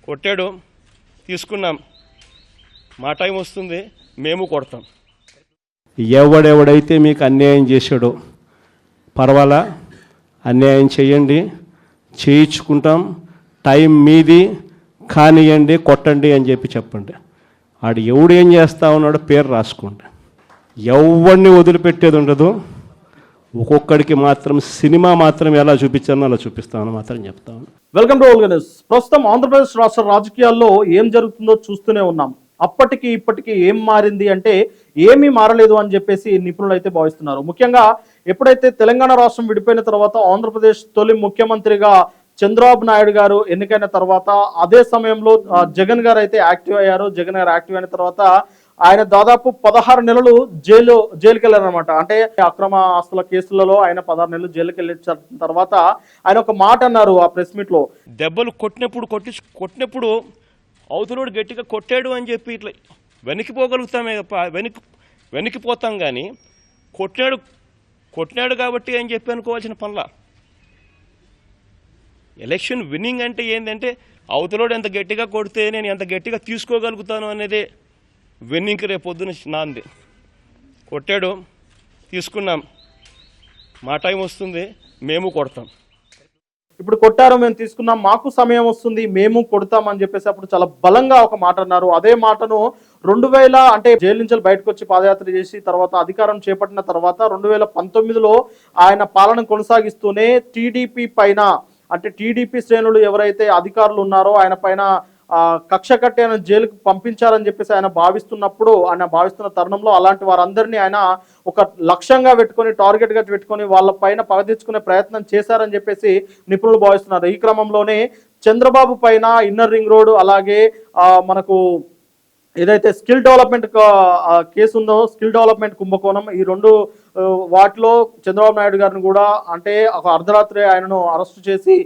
కొట్టాడు, తీసుకున్నాం. మా టైం వస్తుంది, మేము కొడతాం. ఎవడెవడైతే మీకు అన్యాయం చేశాడో పర్వాలా, అన్యాయం చేయండి, చేయించుకుంటాం, టైం మీది, కానియండి, కొట్టండి అని చెప్పండి. ఆడు ఎవడు ఏం చేస్తా ఉన్నాడో పేరు రాసుకోండి. ఎవడిని వదిలిపెట్టేది ఉండదు. ఒక్కొక్కడికి మాత్రం సినిమా మాత్రం ఎలా చూపించానో అలా చూపిస్తామని మాత్రం చెప్తాను. Welcome to Olga news. ప్రస్తుతం ఆంధ్రప్రదేశ్ రాష్ట్ర రాజకీయాల్లో ఏం జరుగుతుందో చూస్తూనే ఉన్నాం. అప్పటికి ఇప్పటికీ ఏం మారింది అంటే ఏమీ మారలేదు అని చెప్పేసి నిపుణులు అయితే భావిస్తున్నారు. ముఖ్యంగా ఎప్పుడైతే తెలంగాణ రాష్ట్రం విడిపోయిన తర్వాత ఆంధ్రప్రదేశ్ తొలి ముఖ్యమంత్రిగా చంద్రబాబు నాయుడు గారు ఎన్నికైన తర్వాత అదే సమయంలో జగన్ గారు అయితే యాక్టివ్ అయ్యారు. జగన్ గారు యాక్టివ్ అయిన తర్వాత ఆయన దాదాపు 16 నెలలు జైలుకి వెళ్ళారనమాట. అంటే అక్రమ ఆస్తుల కేసులలో ఆయన 16 నెలలు జైలుకి వెళ్ళిన తర్వాత ఆయన ఒక మాట అన్నారు ఆ ప్రెస్ మీట్ లో. దెబ్బలు కొట్టినప్పుడు అవతలోడు గట్టిగా కొట్టాడు అని చెప్పి ఇట్లా వెనక్కిపోగలుగుతామే తప్ప వెనక్కిపోతాం. కానీ కొట్టినాడు కాబట్టి అని చెప్పి అనుకోవాల్సిన పనుల. ఎలక్షన్ విన్నింగ్ అంటే ఏంటంటే అవతలోడు ఎంత గట్టిగా కొడితే నేను ఎంత గట్టిగా తీసుకోగలుగుతాను అనేదే విన్నింగ్కి రేపు పొద్దున నాంది. కొట్టాడు, తీసుకున్నాం. మా టైం వస్తుంది, మేము కొడతాం. ఇప్పుడు కొట్టారు, మేము తీసుకున్నాం, మాకు సమయం వస్తుంది, మేము కొడతాం అని చెప్పేసి అప్పుడు చాలా బలంగా ఒక మాట అన్నారు. అదే మాటను 2000 అంటే జైలు నుంచి బయటకు వచ్చి పాదయాత్ర చేసి తర్వాత అధికారం చేపట్టిన తర్వాత 2019లో ఆయన పాలన కొనసాగిస్తూనే టీడీపీ పైన, అంటే టీడీపీ శ్రేణులు ఎవరైతే అధికారులు ఉన్నారో ఆయన పైన కక్ష కట్టి ఆయన జైలుకు పంపించారని చెప్పేసి ఆయన భావిస్తున్న తరుణంలో అలాంటి వారందరినీ ఆయన ఒక లక్ష్యంగా పెట్టుకొని, టార్గెట్గా పెట్టుకొని వాళ్ళ పైన పగ తెచ్చుకునే ప్రయత్నం చేశారని చెప్పేసి నిపుణులు భావిస్తున్నారు. ఈ క్రమంలోనే చంద్రబాబు పైన ఇన్నర్ రింగ్ రోడ్, అలాగే మనకు ఏదైతే స్కిల్ డెవలప్మెంట్ కేసు ఉందో, స్కిల్ డెవలప్మెంట్ కుంభకోణం, ఈ రెండు వాటిలో చంద్రబాబు నాయుడు గారిని కూడా అంటే ఒక అర్ధరాత్రి ఆయనను అరెస్టు చేసి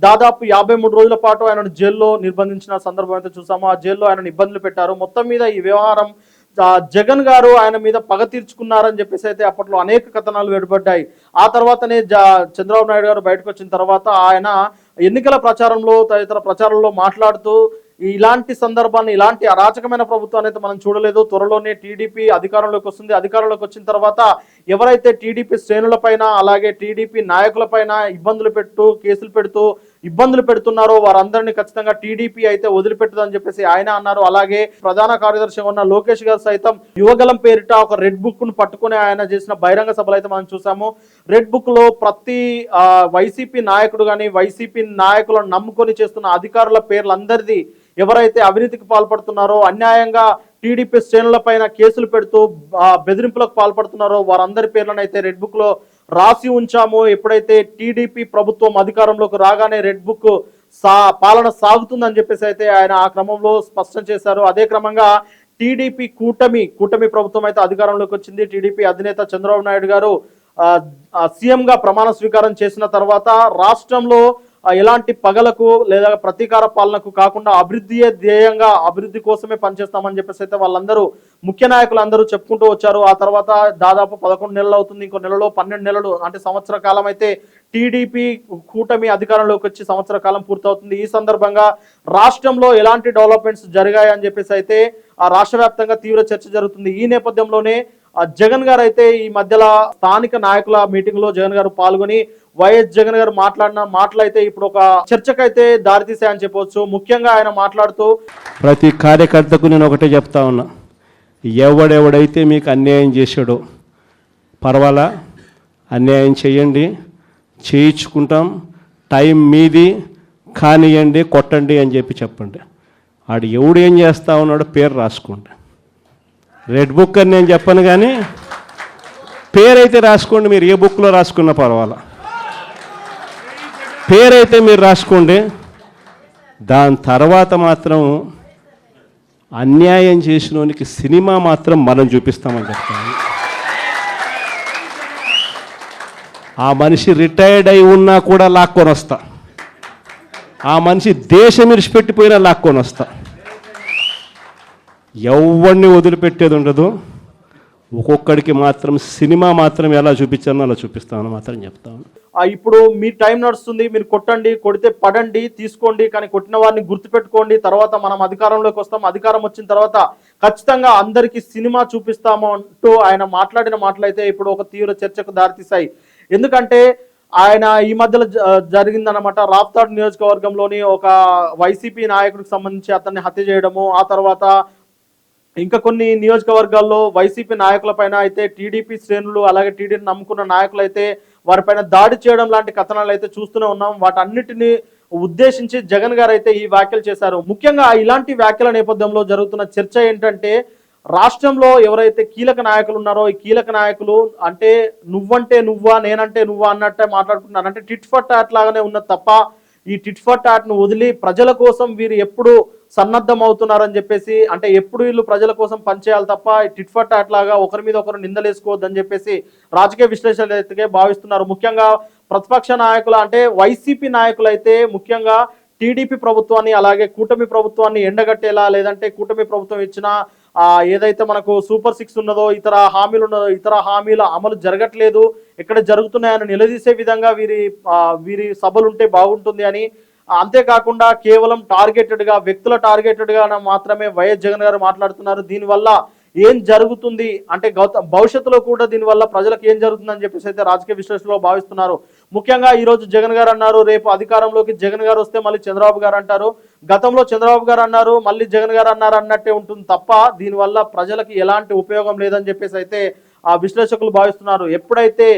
దాదాపు 53 రోజుల పాటు ఆయనను జైల్లో నిర్బంధించిన సందర్భం అయితే చూసాము. ఆ జైల్లో ఆయనను ఇబ్బందులు పెట్టారు. మొత్తం మీద ఈ వ్యవహారం జగన్ గారు ఆయన మీద పగ తీర్చుకున్నారని చెప్పేసి అయితే అప్పట్లో అనేక కథనాలు వెలువడ్డాయి. ఆ తర్వాతనే చంద్రబాబు నాయుడు గారు బయటకు వచ్చిన తర్వాత ఆయన ఎన్నికల ప్రచారంలో తదితర ప్రచారంలో మాట్లాడుతూ ఇలాంటి సందర్భాన్ని, ఇలాంటి అరాచకమైన ప్రభుత్వాన్ని అయితే మనం చూడలేదు. త్వరలోనే టీడీపీ అధికారంలోకి వస్తుంది. అధికారంలోకి వచ్చిన తర్వాత ఎవరైతే టీడీపీ శ్రేణులపైన అలాగే టీడీపీ నాయకులపైన కేసులు పెడుతూ ఇబ్బందులు పెడుతున్నారో వారందరినీ ఖచ్చితంగా టీడీపీ అయితే వదిలిపెట్టదని చెప్పేసి ఆయన అన్నారు. అలాగే ప్రధాన కార్యదర్శిగా ఉన్న లోకేష్ గారు సైతం యువగలం పేరిట ఒక రెడ్ బుక్ ను పట్టుకుని ఆయన చేసిన బహిరంగ సభలు అయితే మనం చూసాము. రెడ్ బుక్ లో ప్రతి వైసీపీ నాయకుడు కానీ వైసీపీ నాయకులను నమ్ముకొని చేస్తున్న అధికారుల పేర్లందరిది, ఎవరైతే అవినీతికి పాల్పడుతున్నారో, అన్యాయంగా టీడీపీ శ్రేణులపైన కేసులు పెడుతూ బెదిరింపులకు పాల్పడుతున్నారో వారందరి పేర్లను అయితే రెడ్ బుక్ లో రాసి ఉంచాము. ఎప్పుడైతే టీడీపీ ప్రభుత్వం అధికారంలోకి రాగానే రెడ్ బుక్ పాలన సాగుతుందని చెప్పేసి అయితే ఆయన ఆ క్రమంలో స్పష్టం చేశారు. అదే క్రమంగా టీడీపీ కూటమి ప్రభుత్వం అయితే అధికారంలోకి వచ్చింది. టీడీపీ అధినేత చంద్రబాబు నాయుడు గారు సీఎం గా ప్రమాణ స్వీకారం చేసిన తర్వాత రాష్ట్రంలో ఎలాంటి పగలకు లేదా ప్రతీకార పాలనకు కాకుండా అభివృద్ధియే ధ్యేయంగా, అభివృద్ధి కోసమే పనిచేస్తామని చెప్పేసి అయితే వాళ్ళందరూ ముఖ్య నాయకులు అందరూ చెప్పుకుంటూ వచ్చారు. ఆ తర్వాత దాదాపు 11 నెలలు అవుతుంది. ఇంకో నెలలో 12 నెలలు అంటే సంవత్సర కాలం అయితే టీడీపీ కూటమి అధికారంలోకి వచ్చి సంవత్సర కాలం పూర్తవుతుంది. ఈ సందర్భంగా రాష్ట్రంలో ఎలాంటి డెవలప్మెంట్స్ జరిగాయని చెప్పేసి అయితే రాష్ట్ర వ్యాప్తంగా తీవ్ర చర్చ జరుగుతుంది. ఈ నేపథ్యంలోనే జగన్ గారు అయితే ఈ మధ్యలో స్థానిక నాయకుల మీటింగ్ లో జగన్ గారు పాల్గొని వైఎస్ జగన్ గారు మాట్లాడిన మాటలైతే ఇప్పుడు ఒక చర్చకైతే దారితీసాయని చెప్పవచ్చు. ముఖ్యంగా ఆయన మాట్లాడుతూ ప్రతి కార్యకర్తకు నేను ఒకటే చెప్తా ఉన్నా, ఎవడెవడైతే మీకు అన్యాయం చేశాడో పర్వాలా, అన్యాయం చేయండి, చేయించుకుంటాం, టైం మీది, కానియండి, కొట్టండి అని చెప్పండి. ఆడు ఎవడు ఏం చేస్తా ఉన్నాడో పేరు రాసుకోండి. రెడ్ బుక్ అని నేను చెప్పను, కానీ పేరైతే రాసుకోండి. మీరు ఏ బుక్లో రాసుకున్నా పర్వాలా, పేరైతే మీరు రాసుకోండి. దాని తర్వాత మాత్రం అన్యాయం చేసినోనికి సినిమా మాత్రం మనం చూపిస్తామని చెప్తాను. ఆ మనిషి రిటైర్డ్ అయి ఉన్నా కూడా లాక్కొని వస్తా, ఆ మనిషి దేశం విడిచిపెట్టిపోయినా లాక్కొని వస్తా. ఎవరిని వదిలిపెట్టేది ఉండదు. ఒక్కొక్కడికి మాత్రం సినిమా మాత్రం ఎలా చూపించానో అలా చూపిస్తామని మాత్రం చెప్తాను. ఇప్పుడు మీ టైం నడుస్తుంది, మీరు కొట్టండి, కొడితే పడండి, తీసుకోండి, కానీ కొట్టిన వారిని గుర్తుపెట్టుకోండి. తర్వాత మనం అధికారంలోకి వస్తాం, అధికారం వచ్చిన తర్వాత ఖచ్చితంగా అందరికీ సినిమా చూపిస్తాము అంటూ ఆయన మాట్లాడిన మాటలైతే ఇప్పుడు ఒక తీవ్ర చర్చకు దారితీశాయి. ఎందుకంటే ఆయన ఈ మధ్యలో జరిగిందనమాట, రాప్తాడ్ నియోజకవర్గంలోని ఒక వైసీపీ నాయకుడికి సంబంధించి అతన్ని హత్య చేయడము, ఆ తర్వాత ఇంకా కొన్ని నియోజకవర్గాల్లో వైసీపీ నాయకుల పైన అయితే టీడీపీ శ్రేణులు అలాగే టీడీపీ నమ్ముకున్న నాయకులు అయితే వారిపైన దాడి చేయడం లాంటి కథనాలు అయితే చూస్తూనే ఉన్నాం. వాటన్నిటిని ఉద్దేశించి జగన్ గారు అయితే ఈ వ్యాఖ్యలు చేశారు. ముఖ్యంగా ఇలాంటి వ్యాఖ్యల నేపథ్యంలో జరుగుతున్న చర్చ ఏంటంటే, రాష్ట్రంలో ఎవరైతే కీలక నాయకులు ఉన్నారో ఈ కీలక నాయకులు అంటే నువ్వంటే నువ్వా నేనంటే నువ్వా అన్నట్టే మాట్లాడుకుంటున్నారు. అంటే టిట్ ఫర్ టాట్ లాగానే ఉన్నది తప్ప ఈ టిట్ ఫర్ టాట్ ను వదిలి ప్రజల కోసం వీరు ఎప్పుడు సన్నద్ధం అవుతున్నారని చెప్పేసి, అంటే ఎప్పుడు వీళ్ళు ప్రజల కోసం పనిచేయాలి తప్ప టిట్ ఫర్ టాట్ లాగా ఒకరి మీద ఒకరు నిందలేసుకోవద్దని చెప్పేసి రాజకీయ విశ్లేషకులు అయితే భావిస్తున్నారు. ముఖ్యంగా ప్రతిపక్ష నాయకులు అంటే వైసీపీ నాయకులు అయితే ముఖ్యంగా టీడీపీ ప్రభుత్వాన్ని అలాగే కూటమి ప్రభుత్వాన్ని ఎండగట్టేలా, లేదంటే కూటమి ప్రభుత్వం ఇచ్చిన ఏదైతే మనకు సూపర్ 6 ఉన్నదో ఇతర హామీల అమలు జరగట్లేదు, ఇక్కడ జరుగుతున్నాయని నిలదీసే విధంగా వీరి సభలు ఉంటే బాగుంటుంది అని, అంతేకాకుండా కేవలం టార్గెటెడ్గా వ్యక్తుల టార్గెటెడ్గా మాత్రమే వైఎస్ జగన్ గారు మాట్లాడుతున్నారు. దీనివల్ల ఏం జరుగుతుంది అంటే భవిష్యత్తులో కూడా దీనివల్ల ప్రజలకు ఏం జరుగుతుందని చెప్పేసి అయితే రాజకీయ విశ్లేషకులు భావిస్తున్నారు. ముఖ్యంగా ఈరోజు జగన్ గారు అన్నారు, రేపు అధికారంలోకి జగన్ గారు వస్తే మళ్ళీ చంద్రబాబు గారు అంటారు, గతంలో చంద్రబాబు గారు అన్నారు మళ్ళీ జగన్ గారు అన్నారు అన్నట్టే ఉంటుంది తప్ప దీనివల్ల ప్రజలకు ఎలాంటి ఉపయోగం లేదని చెప్పేసి అయితే ఆ విశ్లేషకులు భావిస్తున్నారు. ఎప్పుడైతే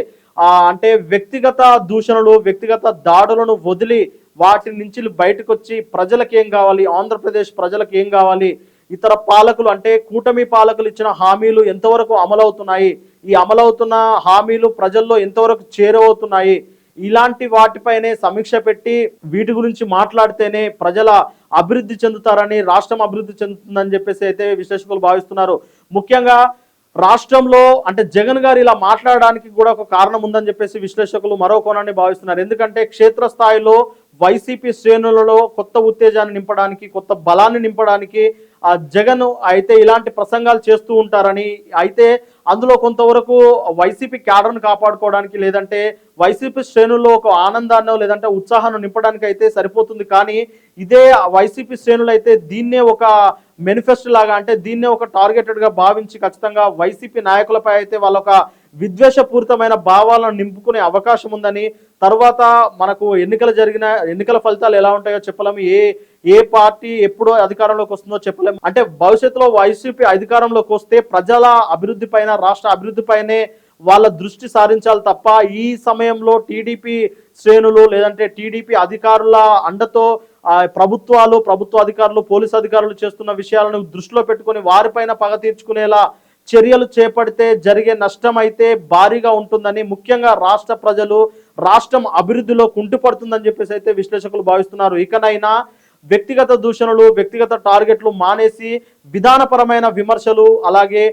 అంటే వ్యక్తిగత దూషణలు వ్యక్తిగత దాడులను వదిలి వాటి నుంచి బయటకు వచ్చి ప్రజలకు ఏం కావాలి, ఆంధ్రప్రదేశ్ ప్రజలకు ఏం కావాలి, ఇతర పాలకులు అంటే కూటమి పాలకులు ఇచ్చిన హామీలు ఎంతవరకు అమలవుతున్నాయి, ఈ అమలవుతున్న హామీలు ప్రజల్లో ఎంతవరకు చేరువవుతున్నాయి, ఇలాంటి వాటిపైనే సమీక్ష పెట్టి వీటి గురించి మాట్లాడితేనే ప్రజల అభివృద్ధి చెందుతారని, రాష్ట్రం అభివృద్ధి చెందుతుందని చెప్పేసి అయితే విశ్లేషకులు భావిస్తున్నారు. ముఖ్యంగా రాష్ట్రంలో అంటే జగన్ గారు ఇలా మాట్లాడడానికి కూడా ఒక కారణం ఉందని చెప్పేసి విశ్లేషకులు మరో కోణాన్ని భావిస్తున్నారు. ఎందుకంటే క్షేత్రస్థాయిలో వైసీపీ శ్రేణులలో కొత్త ఉత్తేజాన్ని నింపడానికి, కొత్త బలాన్ని నింపడానికి జగన్ అయితే ఇలాంటి ప్రసంగాలు చేస్తూ ఉంటారని, అయితే అందులో కొంతవరకు వైసీపీ క్యాడర్ను కాపాడుకోవడానికి లేదంటే వైసీపీ శ్రేణుల్లో ఒక ఆనందాన్ని లేదంటే ఉత్సాహాన్ని నింపడానికి అయితే సరిపోతుంది. కానీ ఇదే వైసీపీ శ్రేణులు అయితే దీన్నే ఒక మేనిఫెస్టో లాగా అంటే దీన్నే ఒక టార్గెటెడ్గా భావించి ఖచ్చితంగా వైసీపీ నాయకులపై అయితే వాళ్ళొక విద్వేషపూరితమైన భావాలను నింపుకునే అవకాశం ఉందని, తర్వాత మనకు ఎన్నికల ఫలితాలు ఎలా ఉంటాయో చెప్పలేము, ఏ పార్టీ ఎప్పుడో అధికారంలోకి వస్తుందో చెప్పలేము. అంటే భవిష్యత్తులో వైసీపీ అధికారంలోకి వస్తే ప్రజల అభివృద్ధి పైన, రాష్ట్ర అభివృద్ధి పైనే వాళ్ళ దృష్టి సారించాలి తప్ప ఈ సమయంలో టీడీపీ శ్రేణులు లేదంటే టీడీపీ అధికారుల అండతో ప్రభుత్వ అధికారులు పోలీసు అధికారులు చేస్తున్న విషయాలను దృష్టిలో పెట్టుకొని వారిపైన పగ తీర్చుకునేలా చర్యలు చేపడితే జరిగే నష్టం అయితే భారీగా ఉంటుందని, ముఖ్యంగా రాష్ట్ర ప్రజలు రాష్ట్రం అభివృద్ధిలో కుంటుపడుతుందని చెప్పేసి అయితే విశ్లేషకులు భావిస్తున్నారు. ఇకనైనా వ్యక్తిగత దూషణలు వ్యక్తిగత టార్గెట్లు మానేసి విధానపరమైన విమర్శలు అలాగే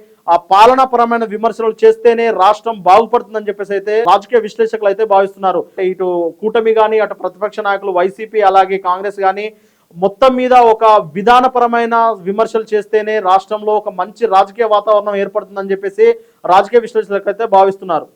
పాలనాపరమైన విమర్శలు చేస్తేనే రాష్ట్రం బాగుపడుతుందని చెప్పేసి అయితే రాజకీయ విశ్లేషకులు అయితే భావిస్తున్నారు. ఇటు కూటమి కానీ అటు ప్రతిపక్ష నాయకులు వైసీపీ అలాగే కాంగ్రెస్ కానీ మొత్తం మీద ఒక విధానపరమైన విమర్శలు చేస్తేనే రాష్ట్రంలో ఒక మంచి రాజకీయ వాతావరణం ఏర్పడుతుందని చెప్పేసి రాజకీయ విశ్లేషకులు అయితే భావిస్తున్నారు.